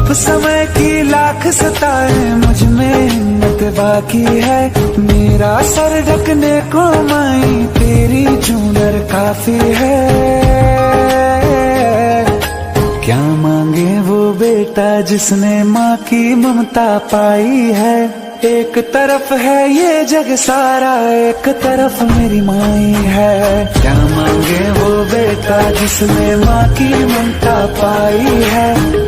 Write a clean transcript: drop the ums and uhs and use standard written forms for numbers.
अब समय की लाख सताए, मुझ में हिम्मत बाकी है। मेरा सर ढकने को माई तेरी चूनर काफी है। क्या मांगे वो बेटा जिसने माँ की ममता पाई है। एक तरफ है ये जग सारा, एक तरफ मेरी माई है। क्या मांगे वो बेटा जिसने माँ की ममता पाई है।